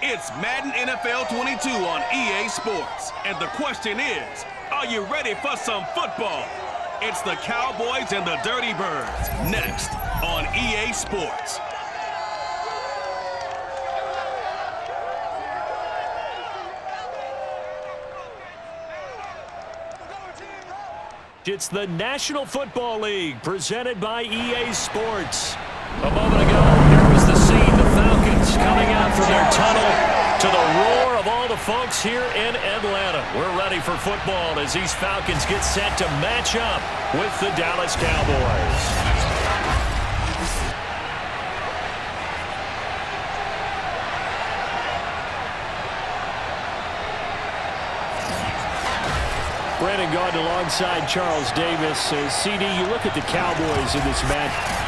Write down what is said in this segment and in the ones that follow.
It's Madden NFL 22 on EA Sports. And the question is, are you ready for some football? It's the Cowboys and the Dirty Birds, next on EA Sports. It's the National Football League presented by EA Sports. A moment ago, here was the scene. The Falcons coming out from their tunnel to the roar of all the folks here in Atlanta. We're ready for football as these Falcons get set to match up with the Dallas Cowboys. Brandon Gaudin alongside Charles Davis. CD, you look at the Cowboys in this match.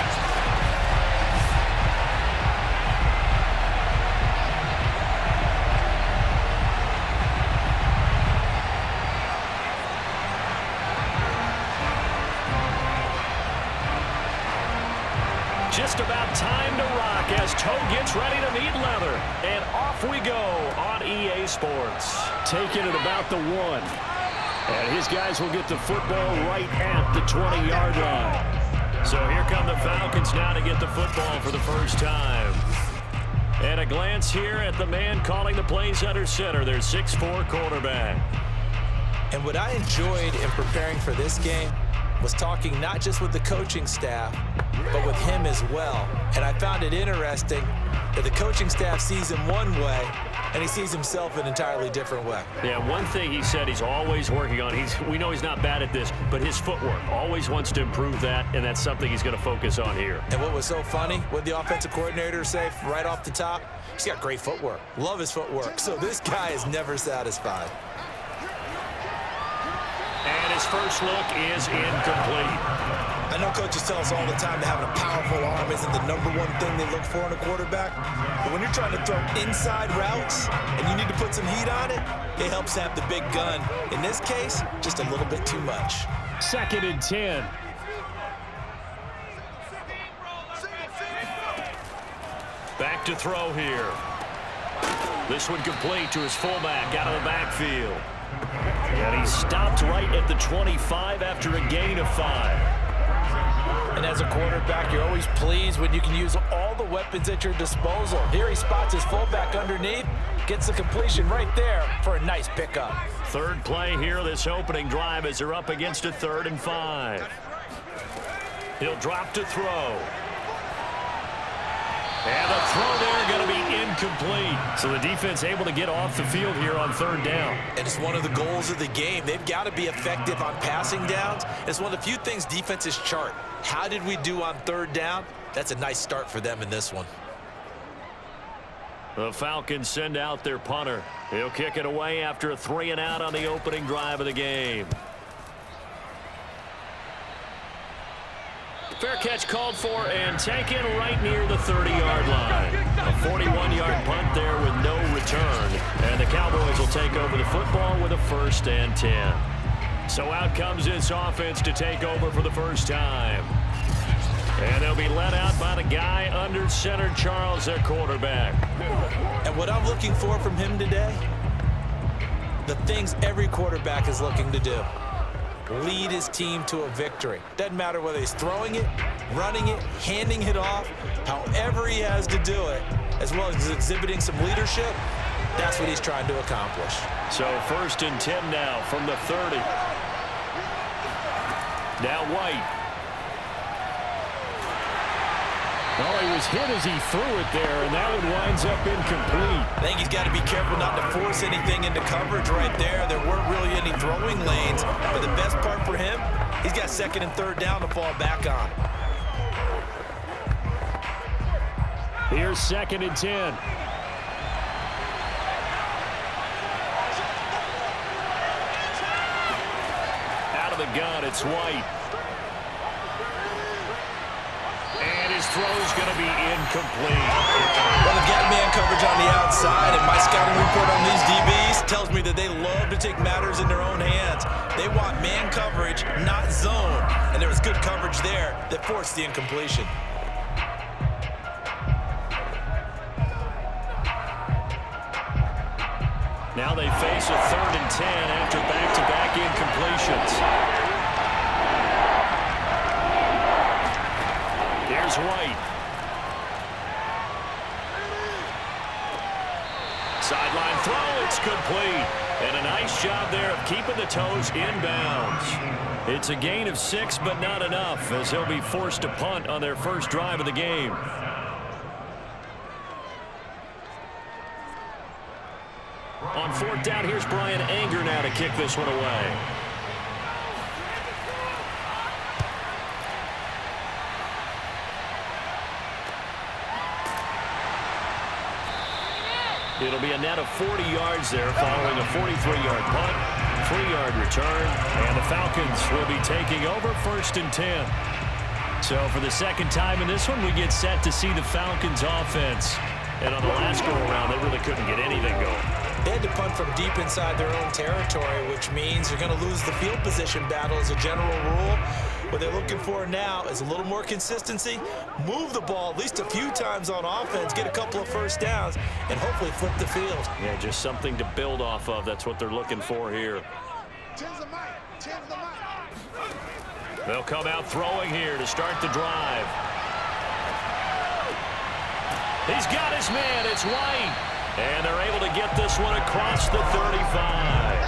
Just about time to rock as Toe gets ready to meet leather. And off we go on EA Sports. Taking it about the 1. And his guys will get the football right at the 20-yard line. So here come the Falcons now to get the football for the first time. And a glance here at the man calling the plays under center, their 6'4" quarterback. And what I enjoyed in preparing for this game was talking not just with the coaching staff, but with him as well. And I found it interesting that the coaching staff sees him one way, and he sees himself an entirely different way. Yeah, one thing he said he's always working on, we know he's not bad at this, but his footwork, always wants to improve that, and that's something he's going to focus on here. And what was so funny, what the offensive coordinator say right off the top, he's got great footwork. Love his footwork. So this guy is never satisfied. And his first look is incomplete. I know coaches tell us all the time that having a powerful arm isn't the #1 thing they look for in a quarterback. But when you're trying to throw inside routes and you need to put some heat on it, it helps have the big gun. In this case, just a little bit too much. 2nd and 10. Back to throw here. This one complete to his fullback out of the backfield. And he stopped right at the 25 after a gain of 5. And as a quarterback, you're always pleased when you can use all the weapons at your disposal. Here he spots his fullback underneath, gets the completion right there for a nice pickup. Third play here, this opening drive as they're up against a 3rd and 5. He'll drop to throw. And the throw there going to be incomplete. So the defense able to get off the field here on 3rd down. And it's one of the goals of the game. They've got to be effective on passing downs. It's one of the few things defenses chart. How did we do on 3rd down? That's a nice start for them in this one. The Falcons send out their punter. He'll kick it away after a 3-and-out on the opening drive of the game. Fair catch called for and taken right near the 30-yard line. A 41-yard punt there with no return. And the Cowboys will take over the football with a 1st and 10. So out comes this offense to take over for the first time. And they'll be led out by the guy under center, Charles, their quarterback. And what I'm looking for from him today, the things every quarterback is looking to do. Lead his team to a victory. Doesn't matter whether he's throwing it, running it, handing it off, however he has to do it, as well as exhibiting some leadership, that's what he's trying to accomplish. So 1st and 10 now from the 30. Now White. Well, he was hit as he threw it there, and that one winds up incomplete. I think he's got to be careful not to force anything into coverage right there. There weren't really any throwing lanes, but the best part for him, he's got 2nd and 3rd down to fall back on. Here's 2nd and 10. Out of the gun, it's White. And his throw's going to be incomplete. Well, they've got man coverage on the outside, and my scouting report on these DBs tells me that they love to take matters in their own hands. They want man coverage, not zone. And there was good coverage there that forced the incompletion. Now they face a 3rd and 10 after back-to-back incompletions. Here's White. Sideline throw, it's complete. And a nice job there of keeping the toes inbounds. It's a gain of 6, but not enough, as he'll be forced to punt on their first drive of the game. On 4th down, here's Brian Anger now to kick this one away. It'll be a net of 40 yards there following a 43-yard punt, 3-yard return, and the Falcons will be taking over 1st and 10. So for the second time in this one, we get set to see the Falcons offense. And on the last go-around, they really couldn't get anything going. They had to punt from deep inside their own territory, which means you're going to lose the field position battle as a general rule. What they're looking for now is a little more consistency, move the ball at least a few times on offense, get a couple of first downs, and hopefully flip the field. Yeah, just something to build off of. That's what they're looking for here. They'll come out throwing here to start the drive. He's got his man. It's White. And they're able to get this one across the 35.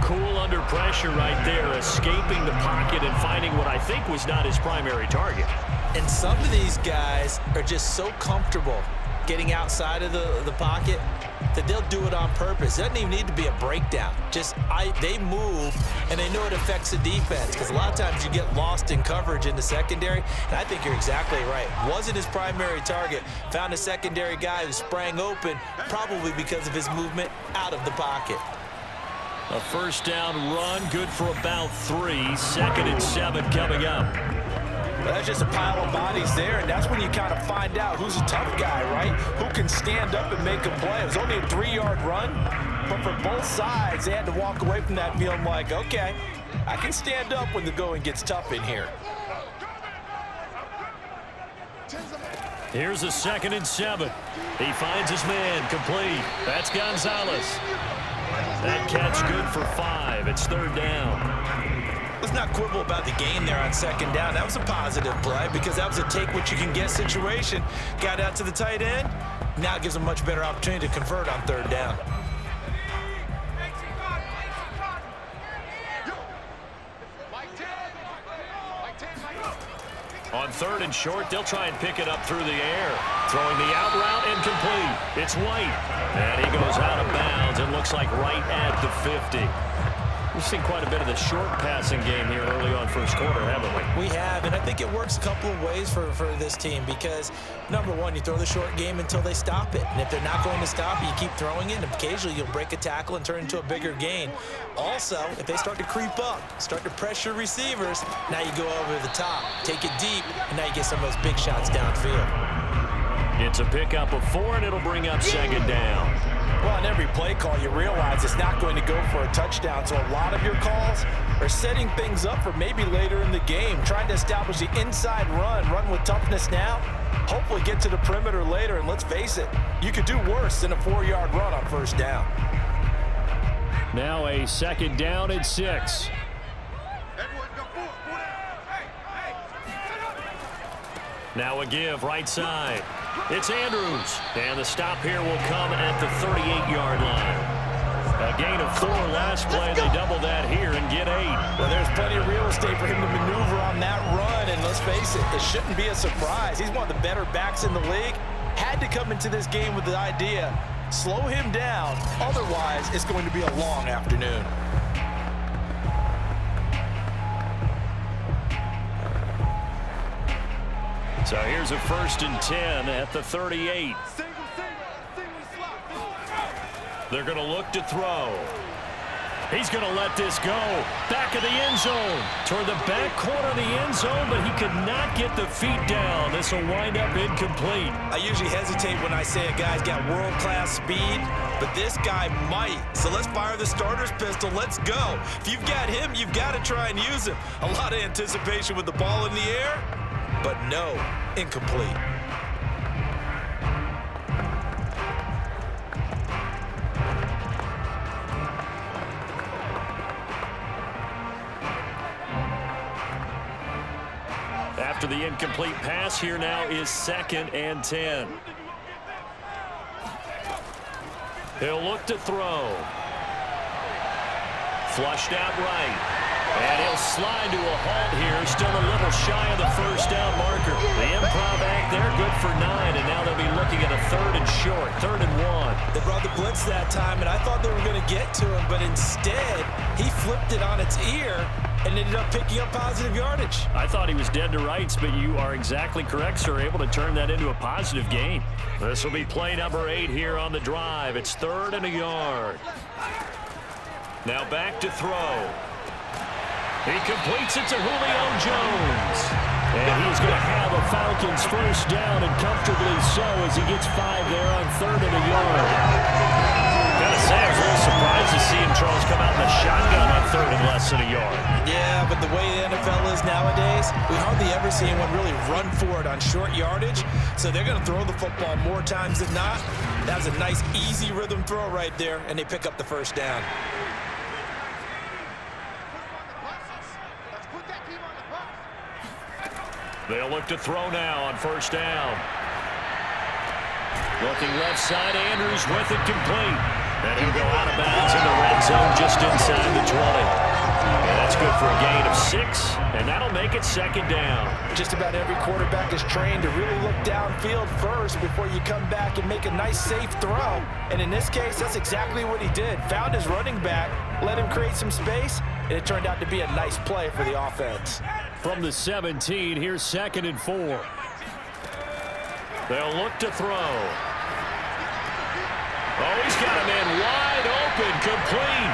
Cool under pressure right there, escaping the pocket and finding what I think was not his primary target. And some of these guys are just so comfortable getting outside of the pocket that they'll do it on purpose. It doesn't even need to be a breakdown. Just they move, and they know it affects the defense, because a lot of times you get lost in coverage in the secondary, and I think you're exactly right. Wasn't his primary target. Found a secondary guy who sprang open, probably because of his movement out of the pocket. A first down run, good for about 3. 2nd and 7 coming up. Well, that's just a pile of bodies there, and that's when you kind of find out who's a tough guy, right? Who can stand up and make a play. It was only a 3-yard run, but for both sides, they had to walk away from that feeling like, okay, I can stand up when the going gets tough in here. Here's a 2nd and 7. He finds his man, complete. That's Gonzalez. That catch good for 5. It's 3rd down. Let's not quibble about the game there on 2nd down. That was a positive play because that was a take-what-you-can-get situation. Got out to the tight end. Now it gives them a much better opportunity to convert on 3rd down. On 3rd and short, they'll try and pick it up through the air. Throwing the out route incomplete. It's White. And he goes out of bounds. It looks like right at the 50. We've seen quite a bit of the short passing game here early on first quarter, haven't we? We have, and I think it works a couple of ways for this team because, number one, you throw the short game until they stop it. And if they're not going to stop it, you keep throwing it, and occasionally you'll break a tackle and turn it into a bigger gain. Also, if they start to creep up, start to pressure receivers, now you go over the top, take it deep, and now you get some of those big shots downfield. It's a pickup of 4, and it'll bring up 2nd down. Well, on every play call, you realize it's not going to go for a touchdown, so a lot of your calls are setting things up for maybe later in the game, trying to establish the inside run with toughness now, hopefully get to the perimeter later, and let's face it, you could do worse than a 4-yard run on 1st down. Now a 2nd down and 6. Now a give right side. It's Andrews. And the stop here will come at the 38-yard line. A gain of 4 last play. They double that here and get 8. Well, there's plenty of real estate for him to maneuver on that run. And let's face it, it shouldn't be a surprise. He's one of the better backs in the league. Had to come into this game with the idea, slow him down. Otherwise, it's going to be a long afternoon. So here's a 1st and 10 at the 38. They're going to look to throw. He's going to let this go. Back of the end zone. Toward the back corner of the end zone, but he could not get the feet down. This will wind up incomplete. I usually hesitate when I say a guy's got world-class speed, but this guy might. So let's fire the starter's pistol. Let's go. If you've got him, you've got to try and use him. A lot of anticipation with the ball in the air, but no, incomplete. After the incomplete pass, here now is 2nd and 10. He'll look to throw. Flushed out right. And he'll slide to a halt here. Still a little shy of the first down marker. The improv act there, good for 9. And now they'll be looking at a 3rd and short, 3rd and 1. They brought the blitz that time, and I thought they were going to get to him. But instead, he flipped it on its ear and ended up picking up positive yardage. I thought he was dead to rights, but you are exactly correct, sir. Able to turn that into a positive gain. This will be play number 8 here on the drive. It's 3rd and a yard. Now back to throw. He completes it to Julio Jones. And he's going to have a Falcons first down, and comfortably so, as he gets 5 there on 3rd and a yard. Gotta say, I was a little surprised to see him, Charles, come out in the shotgun on 3rd and less than a yard. Yeah, but the way the NFL is nowadays, we hardly ever see anyone really run for it on short yardage. So they're going to throw the football more times than not. That was a nice, easy rhythm throw right there, and they pick up the first down. They'll look to throw now on first down. Looking left side, Andrews with it complete. And he'll go out of bounds in the red zone just inside the 20. And that's good for a gain of 6, and that'll make it 2nd down. Just about every quarterback is trained to really look downfield first before you come back and make a nice, safe throw. And in this case, that's exactly what he did. Found his running back, let him create some space, and it turned out to be a nice play for the offense. From the 17, here's 2nd and 4. They'll look to throw. Oh, he's got a man wide open, complete.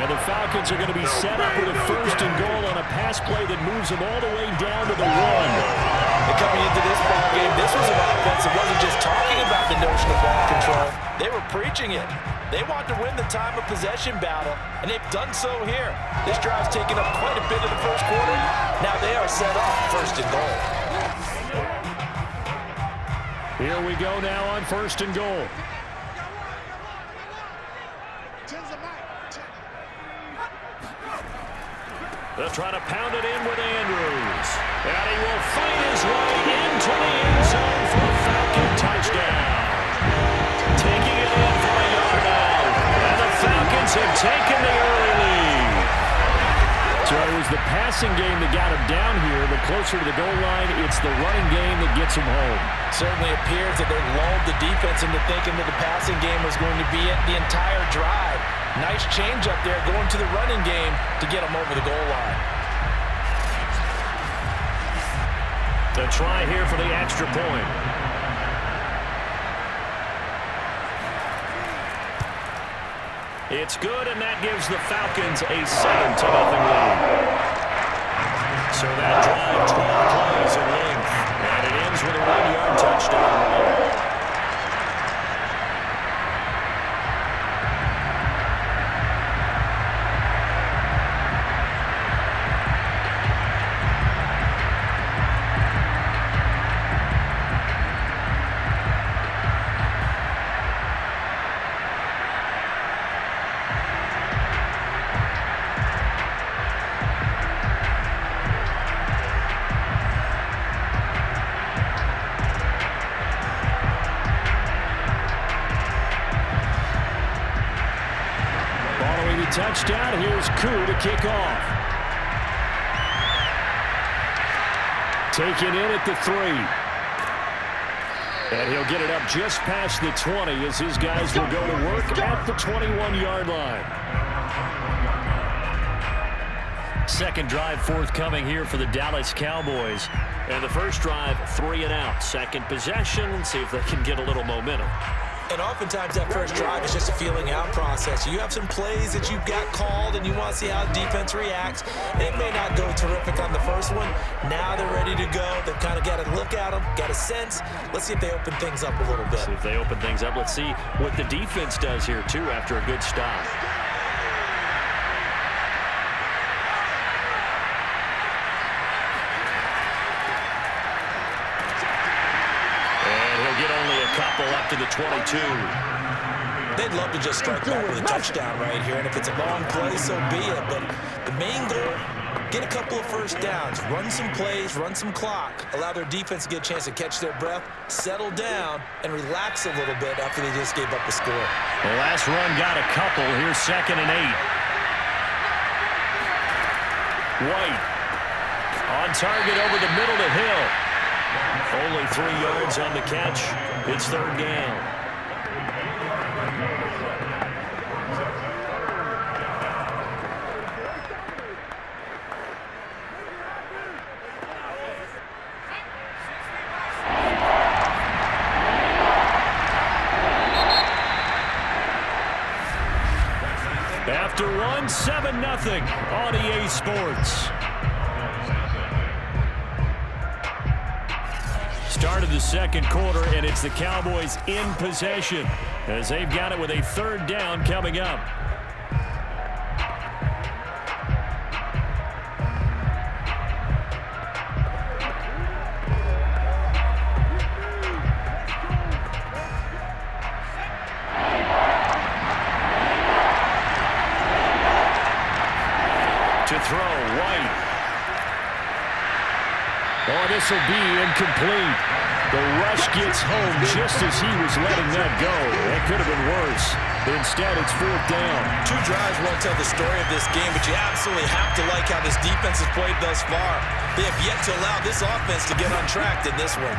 And the Falcons are going to be set up with a 1st and goal on a pass play that moves them all the way down to the 1. And coming into this ball game, this was an offense that wasn't just talking about the notion of ball control. They were preaching it. They want to win the time of possession battle, and they've done so here. This drive's taken up quite a bit of the first quarter. Now they are set up 1st and goal. Here we go now on 1st and goal. They'll try to pound it in with Andrews. And he will fight his way into the end zone for a Falcon touchdown. Taking it in from a yard out. And the Falcons have taken the early lead. So it was the passing game that got him down here, but closer to the goal line, it's the running game that gets him home. Certainly appears that they lulled the defense into thinking that the passing game was going to be it the entire drive. Nice change up there going to the running game to get them over the goal line. The try here for the extra point. It's good, and that gives the Falcons a 7-0 lead. So that drive, 12 plays in length, and it ends with a 1-yard touchdown run. Touchdown. Here's Koo to kick off. Taken in at the 3. And he'll get it up just past the 20 as his guys will go to work at the 21-yard line. Second drive forthcoming here for the Dallas Cowboys. And the first drive, 3 and out. Second possession. See if they can get a little momentum. And oftentimes that first drive is just a feeling out process. You have some plays that you've got called and you want to see how the defense reacts. It may not go terrific on the first one. Now they're ready to go. They've kind of got to look at them, got a sense. Let's see if they open things up a little bit. See if they open things up. Let's see what the defense does here, too, after a good stop. Couple up to the 22. They'd love to just strike back with a touchdown right here, and if it's a long play, so be it. But the main goal, Get a couple of first downs, run some plays, run some clock, allow their defense to get a chance to catch their breath, settle down, and relax a little bit after they just gave up a score. The last run got a couple. Here's 2nd and 8. White on target over the middle to Hill. Only 3 yards on the catch. It's 3rd down. After 7-0 on EA Sports. Start of the 2nd quarter, and it's the Cowboys in possession as they've got it with a 3rd down coming up. To throw, White. Oh, this will be incomplete. The rush gets home just as he was letting that go. That could have been worse. Instead, it's 4th down. 2 drives won't tell the story of this game, but you absolutely have to like how this defense has played thus far. They have yet to allow this offense to get on track in this one.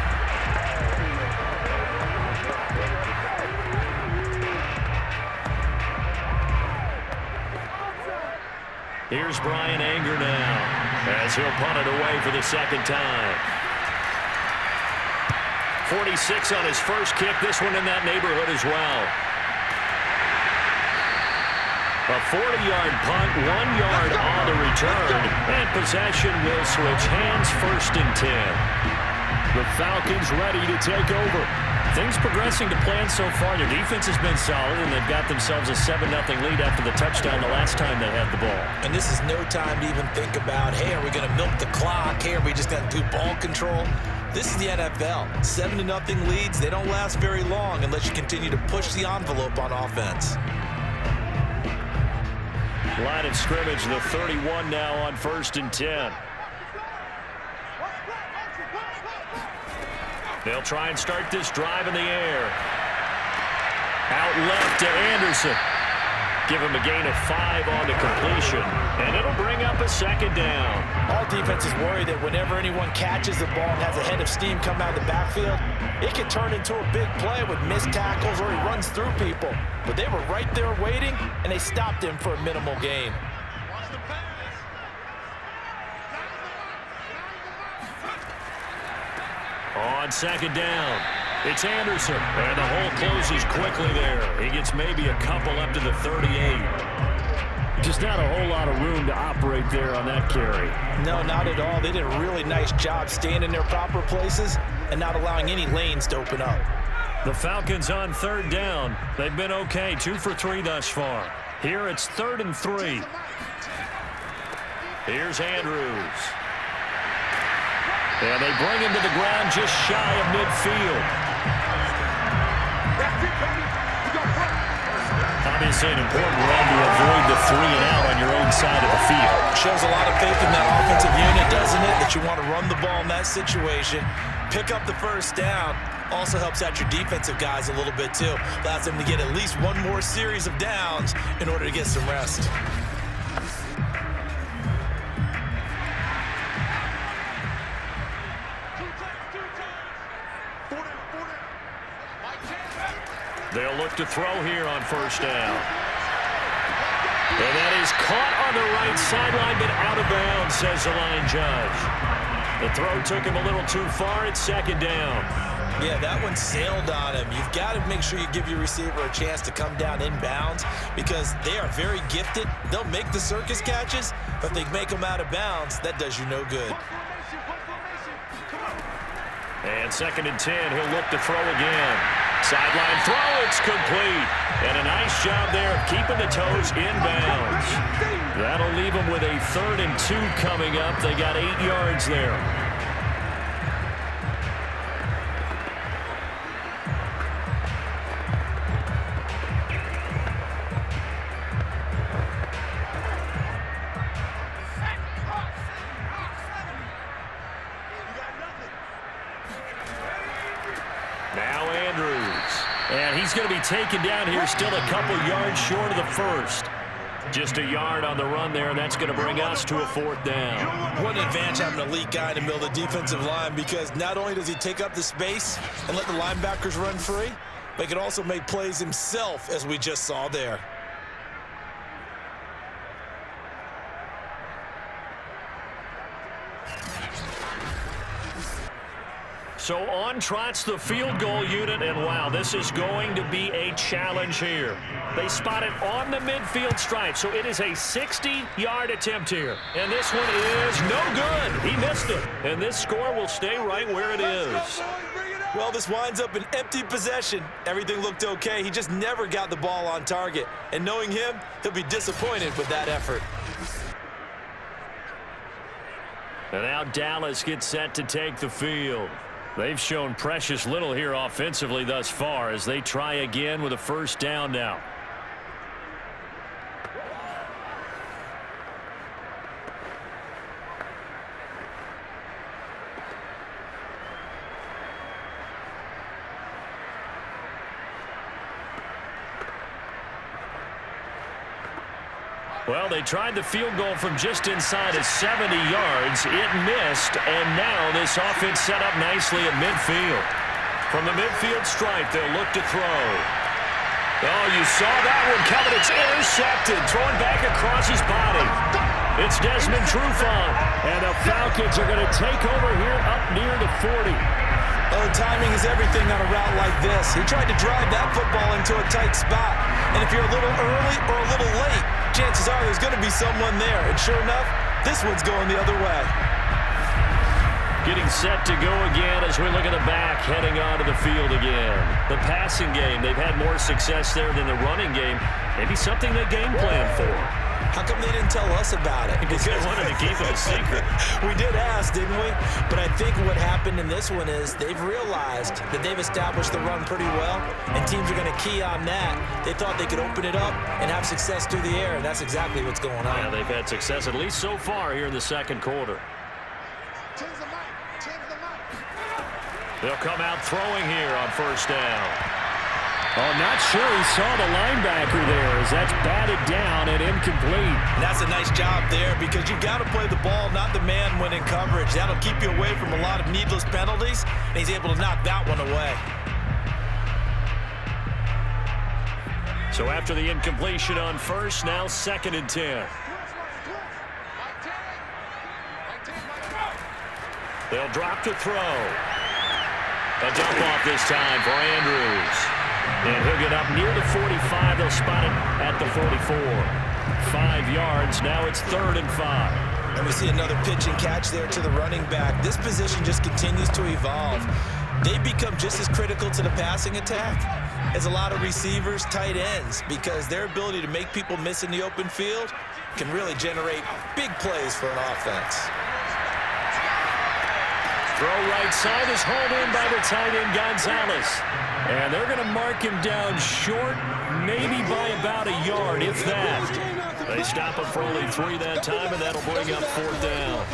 Here's Brian Anger now as he'll punt it away for the 2nd time. 46 on his first kick. This one in that neighborhood as well. A 40-yard punt, 1 yard on the return. And possession will switch hands, 1st and 10. The Falcons ready to take over. Things progressing to plan so far. Their defense has been solid, and they've got themselves a 7-0 lead after the touchdown the last time they had the ball. And this is no time to even think about, hey, are we going to milk the clock? Hey, are we just going to do ball control? This is the NFL. 7-0 leads, they don't last very long unless you continue to push the envelope on offense. Line of scrimmage, the 31 now on 1st and 10. They'll try and start this drive in the air. Out left to Anderson. Give him a gain of 5 on the completion, and it'll bring up a 2nd down. All defenses worry that whenever anyone catches the ball and has a head of steam come out of the backfield, it can turn into a big play with missed tackles or he runs through people. But they were right there waiting, and they stopped him for a minimal gain. On 2nd down, it's Anderson, and the hole closes quickly there. He gets maybe a couple up to the 38. Just not a whole lot of room to operate there on that carry. No, not at all. They did a really nice job staying in their proper places and not allowing any lanes to open up. The Falcons on 3rd down. They've been okay, 2 for 3 thus far. Here it's 3rd and 3. Here's Andrews. And they bring him to the ground just shy of midfield. Obviously an important run to avoid the 3 and out on your own side of the field. Shows a lot of faith in that offensive unit, doesn't it? That you want to run the ball in that situation. Pick up the 1st down. Also helps out your defensive guys a little bit too. Allows them to get at least 1 more series of downs in order to get some rest. They'll look to throw here on 1st down. And that is caught on the right sideline, but out of bounds, says the line judge. The throw took him a little too far. It's 2nd down. Yeah, that one sailed on him. You've got to make sure you give your receiver a chance to come down inbounds because they are very gifted. They'll make the circus catches, but if they make them out of bounds, that does you no good. And 2nd and 10, he'll look to throw again. Sideline throw, it's complete. And a nice job there of keeping the toes inbounds. That'll leave them with a 3rd and 2 coming up. They got 8 yards there. Now Andrews. And he's going to be taken down here still a couple yards short of the first. Just a yard on the run there, and that's going to bring us to a 4th down. What an advantage having an elite guy in the middle of the defensive line, because not only does he take up the space and let the linebackers run free, but he can also make plays himself, as we just saw there. So on trots the field goal unit, and wow, this is going to be a challenge here. They spot it on the midfield stripe, so it is a 60-yard attempt here. And this one is no good. He missed it. And this score will stay right where it is. Well, this winds up an empty possession. Everything looked okay. He just never got the ball on target. And knowing him, he'll be disappointed with that effort. And now Dallas gets set to take the field. They've shown precious little here offensively thus far as they try again with a 1st down now. Well, they tried the field goal from just inside of 70 yards. It missed, and now this offense set up nicely at midfield. From the midfield stripe, they'll look to throw. Oh, you saw that one coming. It's intercepted, thrown back across his body. It's Desmond Trufant, and the Falcons are going to take over here up near the 40. Oh, timing is everything on a route like this. He tried to drive that football into a tight spot. And if you're a little early or a little late, chances are there's going to be someone there. And sure enough, this one's going the other way. Getting set to go again as we look at the back heading onto the field again. The passing game, they've had more success there than the running game. Maybe something they game plan for. How come they didn't tell us about it? Because they wanted to keep it a secret. We did ask, didn't we? But I think what happened in this one is they've realized that they've established the run pretty well, and teams are going to key on that. They thought they could open it up and have success through the air, and that's exactly what's going on. Yeah, they've had success at least so far here in the 2nd quarter. They'll come out throwing here on 1st down. Oh, not sure he saw the linebacker there as that's batted down and incomplete. And that's a nice job there because you got to play the ball, not the man when in coverage. That'll keep you away from a lot of needless penalties, and he's able to knock that one away. So after the incompletion on 1st, now 2nd and 10. They'll drop to throw. A dump off this time for Andrews. And he'll get up near the 45. They'll spot it at the 44. 5 yards. Now it's 3rd and 5. And we see another pitch and catch there to the running back. This position just continues to evolve. They become just as critical to the passing attack as a lot of receivers, tight ends, because their ability to make people miss in the open field can really generate big plays for an offense. Throw right side is hauled in by the tight end Gonzalez. And they're going to mark him down short, maybe by about a yard, if that. They stop him for only 3 that time, and that'll bring up 4th down.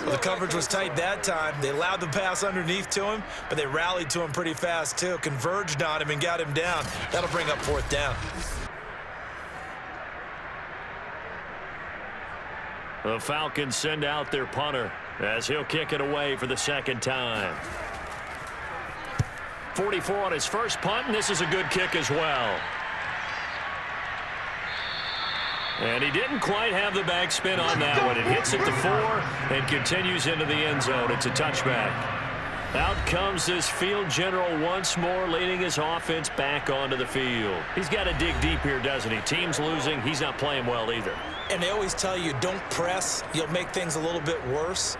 Well, the coverage was tight that time. They allowed the pass underneath to him, but they rallied to him pretty fast, too. Converged on him and got him down. That'll bring up 4th down. The Falcons send out their punter as he'll kick it away for the 2nd time. 44 on his first punt, and this is a good kick as well. And he didn't quite have the backspin on that one. It hits at the 4 and continues into the end zone. It's a touchback. Out comes this field general once more, leading his offense back onto the field. He's got to dig deep here, doesn't he? Team's losing. He's not playing well either. And they always tell you, don't press. You'll make things a little bit worse.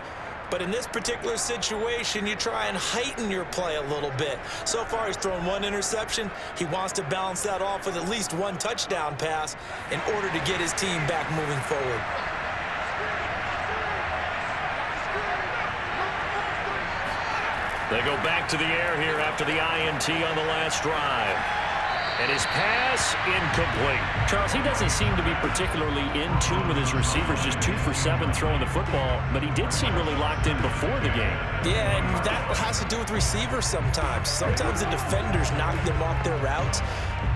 But in this particular situation, you try and heighten your play a little bit. So far, he's thrown 1 interception. He wants to balance that off with at least 1 touchdown pass in order to get his team back moving forward. They go back to the air here after the INT on the last drive. And his pass incomplete. Charles, he doesn't seem to be particularly in tune with his receivers, just 2 for 7 throwing the football, but he did seem really locked in before the game. Yeah, and that has to do with receivers sometimes. Sometimes the defenders knock them off their routes,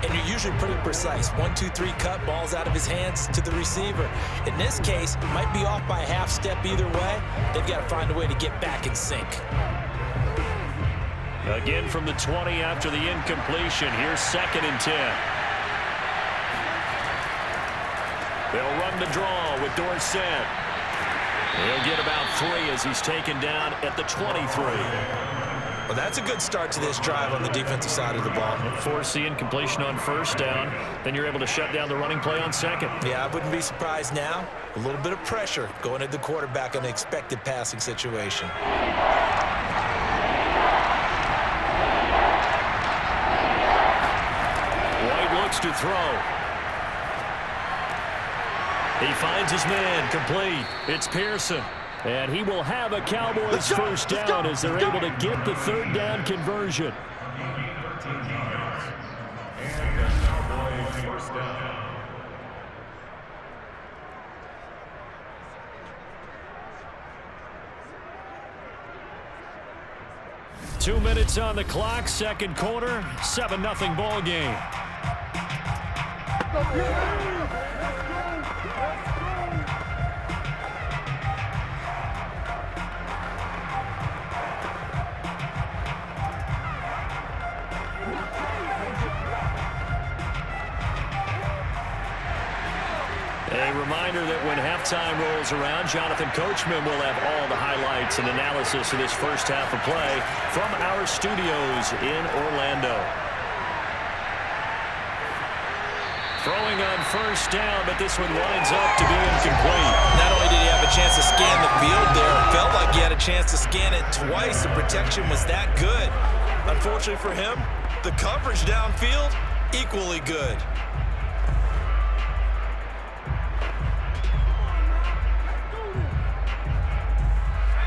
and you're usually pretty precise. 1, 2, 3 cut, balls out of his hands to the receiver. In this case, might be off by a half step either way. They've got to find a way to get back in sync. Again from the 20 after the incompletion. Here's 2nd and 10. They'll run the draw with Dorsett. He'll get about 3 as he's taken down at the 23. Well, that's a good start to this drive on the defensive side of the ball. Force the incompletion on 1st down. Then you're able to shut down the running play on 2nd. Yeah, I wouldn't be surprised now. A little bit of pressure going at the quarterback on an expected passing situation. Looks to throw. He finds his man complete. It's Pearson. And he will have a Cowboys first down as they're able to get the 3rd down conversion. Two minutes on the clock, 2nd quarter, 7-0 ball game. A reminder that when halftime rolls around, Jonathan Coachman will have all the highlights and analysis of this first half of play from our studios in Orlando. Throwing on 1st down, but this one winds up to be incomplete. Not only did he have a chance to scan the field there, it felt like he had a chance to scan it twice. The protection was that good. Unfortunately for him, the coverage downfield, equally good.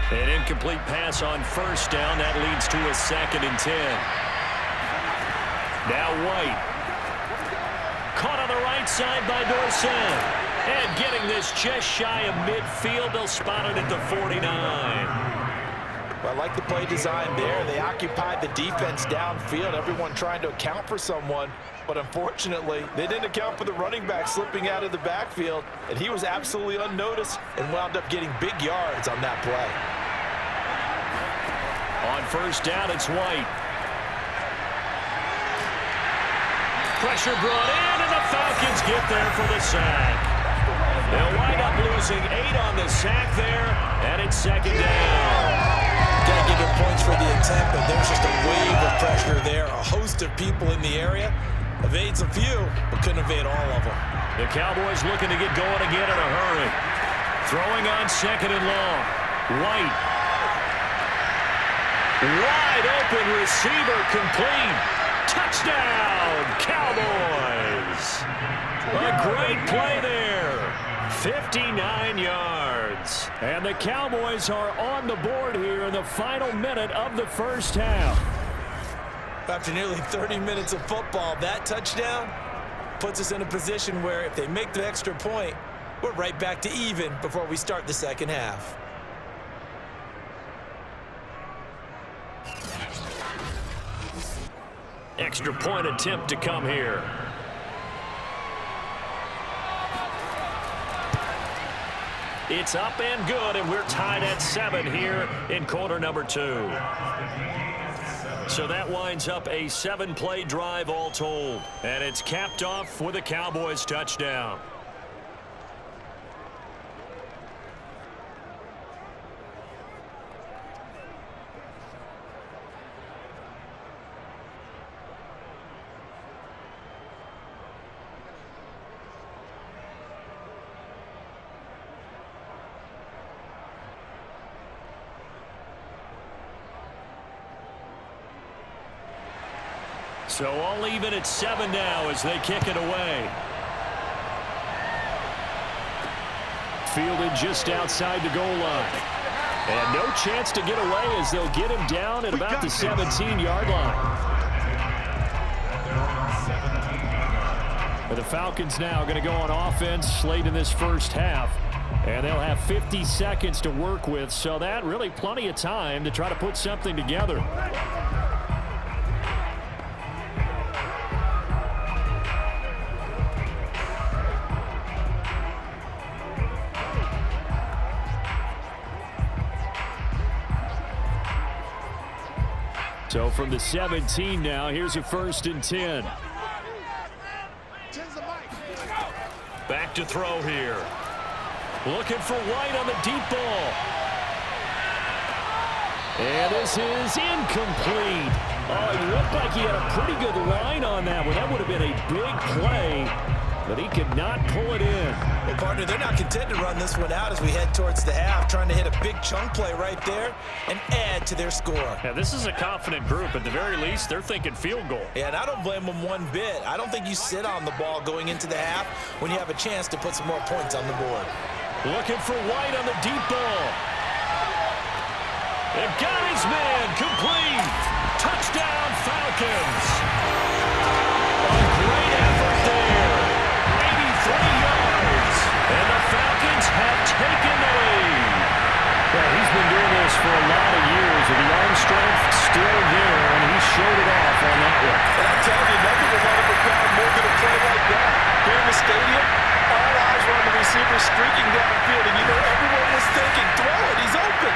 An incomplete pass on 1st down. That leads to a 2nd and 10. Now White. Caught on the right side by Dorsett. And getting this just shy of midfield. They'll spot it at the 49. Well, I like the play design there. They occupied the defense downfield, everyone trying to account for someone. But unfortunately, they didn't account for the running back slipping out of the backfield. And he was absolutely unnoticed and wound up getting big yards on that play. On 1st down, it's White. Pressure brought in, and the Falcons get there for the sack. They'll wind up losing 8 on the sack there, and it's 2nd down. Got to give him points for the attempt, but there's just a wave of pressure there. A host of people in the area. Evades a few, but couldn't evade all of them. The Cowboys looking to get going again in a hurry. Throwing on 2nd and long. White. Wide open receiver complete. Touchdown, Cowboys. A great play there. 59 yards. And the Cowboys are on the board here in the final minute of the first half. After nearly 30 minutes of football, that touchdown puts us in a position where if they make the extra point, we're right back to even before we start the 2nd half. Extra point attempt to come here. It's up and good, and we're tied at 7 here in quarter number 2. So that winds up a 7-play drive all told. And it's capped off with a Cowboys touchdown. So all even at 7 now as they kick it away. Fielded just outside the goal line. And no chance to get away as they'll get him down at about the 17-yard line. The Falcons now going to go on offense late in this first half. And they'll have 50 seconds to work with, so that really plenty of time to try to put something together. So from the 17 now, here's a 1st and 10. Back to throw here. Looking for White on the deep ball. And this is incomplete. Oh, it looked like he had a pretty good line on that one. That would have been a big play, but he could not pull it in. Well, partner, they're not content to run this one out as we head towards the half, trying to hit a big chunk play right there and add to their score. Yeah, this is a confident group. At the very least, they're thinking field goal. Yeah, and I don't blame them one bit. I don't think you sit on the ball going into the half when you have a chance to put some more points on the board. Looking for White on the deep ball. They've got his man, complete. Touchdown, Falcons. A great effort there. 83 yards. And the Falcons have taken the lead. Well, he's been doing this for a lot of years, and the arm strength still there, and he showed it off on that one. And I'm telling you, nothing will run up a crowd more than a play like that. Here in the stadium, all eyes were on the receiver streaking down the field, and you know everyone was thinking, throw it, he's open.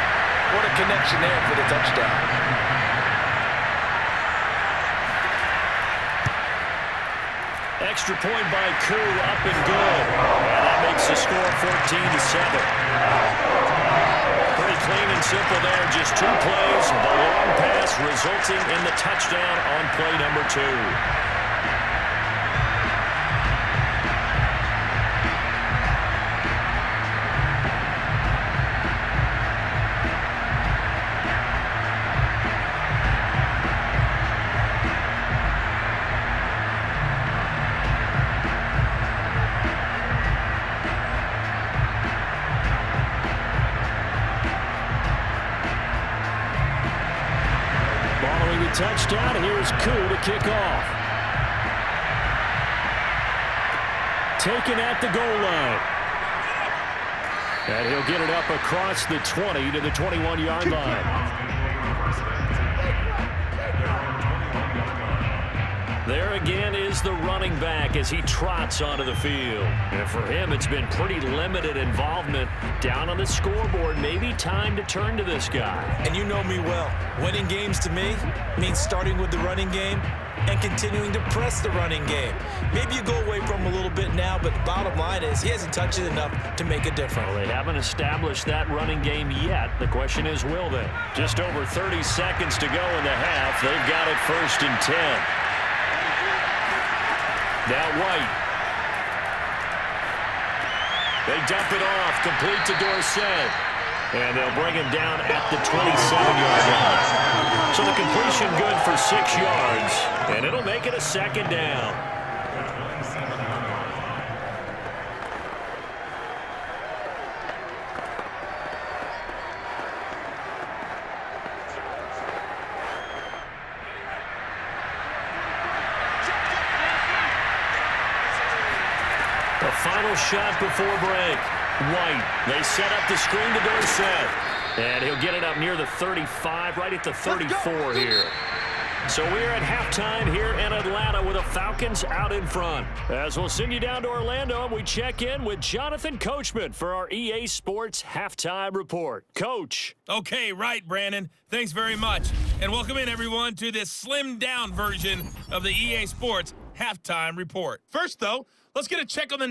What a connection there for the touchdown. Extra point by Koo, up and good. And that makes the score 14-7. Pretty clean and simple there. Just 2 plays. The long pass resulting in the touchdown on play number 2. Touchdown. Here's Koo to kick off. Taken at the goal line. And he'll get it up across the 20 to the 21-yard line. There again is the running back as he trots onto the field. And for him, it's been pretty limited involvement down on the scoreboard. Maybe time to turn to this guy. And you know me well. Winning games to me means starting with the running game and continuing to press the running game. Maybe you go away from him a little bit now, but the bottom line is he hasn't touched it enough to make a difference. Well, they haven't established that running game yet. The question is, will they? Just over 30 seconds to go in the half. They've got it 1st and 10. Now White. They dump it off, complete to Dorsett. And they'll bring him down at the 27-yard line. So the completion good for 6 yards. And it'll make it a 2nd down. The final shot before break. White. They set up the screen to Dorsett. And he'll get it up near the 35, right at the 34 here. So we're at halftime here in Atlanta with the Falcons out in front. As we'll send you down to Orlando, and we check in with Jonathan Coachman for our EA Sports Halftime Report. Coach. Okay, right, Brandon. Thanks very much. And welcome in, everyone, to this slimmed-down version of the EA Sports Halftime Report. First, though, let's get a check on the